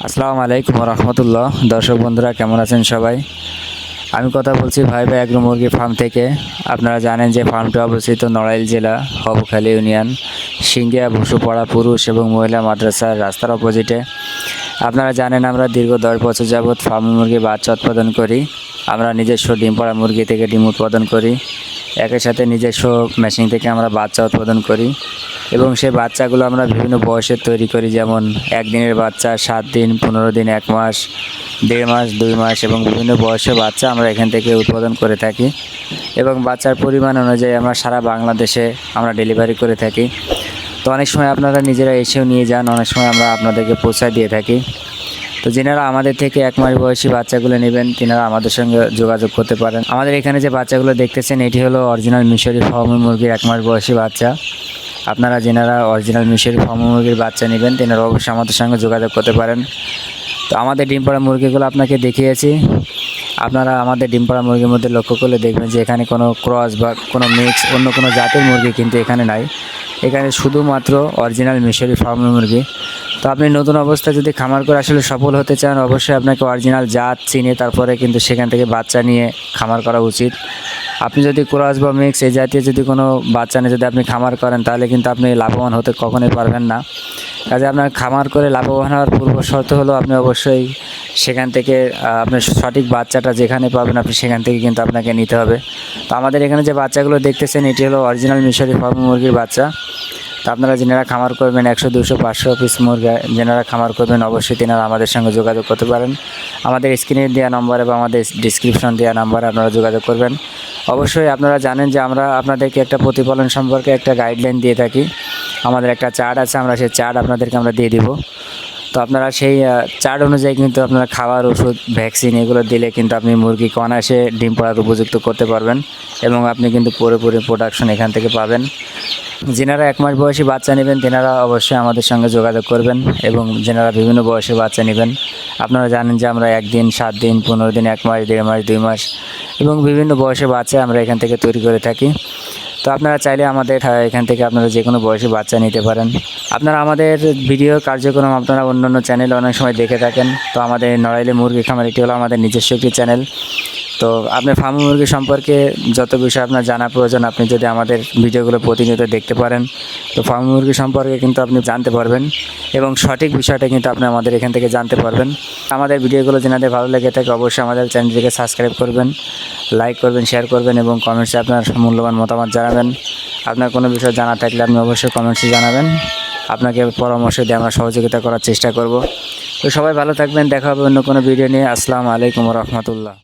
আসসালামু আলাইকুম রহমতুল্লাহ। দর্শক বন্ধুরা কেমন আছেন সবাই? আমি কথা বলছি ভাই এগ্রো মুরগি ফার্ম থেকে। আপনারা জানেন যে ফার্মটি অবস্থিত নড়াইল জেলা হবখালী ইউনিয়ন সিঙ্গিয়া বসুপাড়া পুরুষ এবং মহিলা মাদ্রাসার রাস্তার অপোজিটে। আপনারা জানেন আমরা দীর্ঘ 10 বছর যাবৎ ফার্ম মুরগি বাচ্চা উৎপাদন করি। আমরা নিজস্ব ডিম পাড়া মুরগি থেকে ডিম উৎপাদন করি, একই সাথে নিজস্ব মেশিন থেকে আমরা বাচ্চা উৎপাদন করি এবং সেই বাচ্চাগুলো আমরা বিভিন্ন বয়সের তৈরি করি, যেমন 1 দিনের বাচ্চা, 7 দিন, 15 দিন, 1 মাস, 1.5 মাস, 2 মাস এবং বিভিন্ন বয়সের বাচ্চা আমরা এখান থেকে উৎপাদন করে থাকি এবং বাচ্চার পরিমাণ অনুযায়ী আমরা সারা বাংলাদেশে আমরা ডেলিভারি করে থাকি। তো অনেক সময় আপনারা নিজেরা এসেও নিয়ে যান, অনেক সময় আমরা আপনাদেরকে পৌঁছায় দিয়ে থাকি। তো যিনারা আমাদের থেকে 1 মাস বয়সী বাচ্চাগুলো নেবেন তিনারা আমাদের সঙ্গে যোগাযোগ করতে পারেন। আমাদের এখানে যে বাচ্চাগুলো দেখতেছেন এটি হলো অরিজিনাল মিশরি ফার্মি মুরগির 1 মাস বয়সী বাচ্চা। আপনারা যিনারা অরিজিনাল মিশরি ফার্মি মুরগির বাচ্চা নেবেন তিনারা অবশ্যই আমাদের সঙ্গে যোগাযোগ করতে পারেন। তো আমাদের ডিম পাড়া মুরগিগুলো আপনাকে দেখিয়েছি। আপনারা আমাদের ডিম পাড়া মুরগির মধ্যে লক্ষ্য করলে দেখবেন যে এখানে কোনো ক্রস বা কোনো মিক্স অন্য কোনো জাতের মুরগি কিন্তু এখানে নাই। এখানে শুধুমাত্র অরিজিনাল মিশরি ফার্মি মুরগি। তো আপনি নতুন অবস্থায় যদি খামার করে আসলে সফল হতে চান, অবশ্যই আপনাকে অরিজিনাল জাত চিনে তারপরে কিন্তু সেখান থেকে বাচ্চা নিয়ে খামার করা উচিত। আপনি যদি ক্রস বা মিক্স এই জাতীয় যদি কোনো বাচ্চা নিয়ে যদি আপনি খামার করেন তাহলে কিন্তু আপনি লাভবান হতে কখনোই পারবেন না। কাজে আপনার খামার করে লাভবান হওয়ার পূর্ব শর্ত হলো আপনি অবশ্যই সেখান থেকে আপনার সঠিক বাচ্চাটা যেখানে পাবেন আপনি সেখান থেকে কিন্তু আপনাকে নিতে হবে। তো আমাদের এখানে যে বাচ্চাগুলো দেখতেছেন এটি হলো অরিজিনাল মিশরি ফার্মি মুরগির বাচ্চা। তো আপনারা যিনারা খামার করবেন 100, 200, 500 পিস মুরগি যিনারা খামার করবেন অবশ্যই তিনারা আমাদের সঙ্গে যোগাযোগ করতে পারেন। আমাদের স্ক্রিনে দেওয়া নম্বরে বা আমাদের ডিসক্রিপশন দেওয়া নম্বরে আপনারা যোগাযোগ করবেন। অবশ্যই আপনারা জানেন যে আমরা আপনাদেরকে একটা প্রতিপালন সম্পর্কে একটা গাইডলাইন দিয়ে থাকি। আমাদের একটা চার্ট আছে, আমরা সেই চার্ট আপনাদেরকে আমরা দিয়ে দিব। তো আপনারা সেই চার্ট অনুযায়ী কিন্তু আপনারা খাবার, ওষুধ, ভ্যাকসিন এগুলো দিলে কিন্তু আপনি মুরগিকে অনায়াসে ডিম পাড়ার উপযুক্ত করতে পারবেন এবং আপনি কিন্তু পুরোপুরি প্রোডাকশন এখান থেকে পাবেন। যিনারা 1 মাস বয়সী বাচ্চা নেবেন তেনারা অবশ্যই আমাদের সঙ্গে যোগাযোগ করবেন এবং যিনারা বিভিন্ন বয়সী বাচ্চা নেবেন আপনারা জানেন যে আমরা 1 দিন, 7 দিন, 15 দিন, 1 মাস, 1.5 মাস, 2 মাস এবং বিভিন্ন বয়সের বাচ্চা আমরা এখান থেকে তৈরি করে থাকি। তো আপনারা চাইলে আমাদের এখান থেকে আপনারা যে কোনো বয়সী বাচ্চা নিতে পারেন। আপনারা আমাদের ভিডিও কার্যক্রম আপনারা অন্যান্য চ্যানেলে অনেক সময় দেখে থাকেন। তো আমাদের নড়াইলে মুরগি খামার এটি হলো আমাদের নিজস্ব একটি চ্যানেল। তো আপনি ফার্ম মুরগি সম্পর্কে যত বিষয় আপনার জানা প্রয়োজন আপনি যদি আমাদের ভিডিওগুলো প্রতিনিয়ত দেখতে পারেন তো ফার্ম মুরগি সম্পর্কে কিন্তু আপনি জানতে পারবেন এবং সঠিক বিষয়টা কিন্তু আপনি আমাদের এখান থেকে জানতে পারবেন। আমাদের ভিডিওগুলো যেনাদের ভালো লেগে থাকে অবশ্যই আমাদের চ্যানেলটিকে সাবস্ক্রাইব করবেন, লাইক করবেন, শেয়ার করবেন এবং কমেন্টসে আপনার মূল্যবান মতামত জানাবেন। আপনার কোনো বিষয় জানা থাকলে আপনি অবশ্যই কমেন্টসে জানাবেন। আপনাকে পরামর্শ দিয়ে আমরা সহযোগিতা করার চেষ্টা করব। তো সবাই ভালো থাকবেন, দেখা হবে অন্য কোনো ভিডিও নিয়ে। আসসালামু আলাইকুম রহমতুল্লাহ।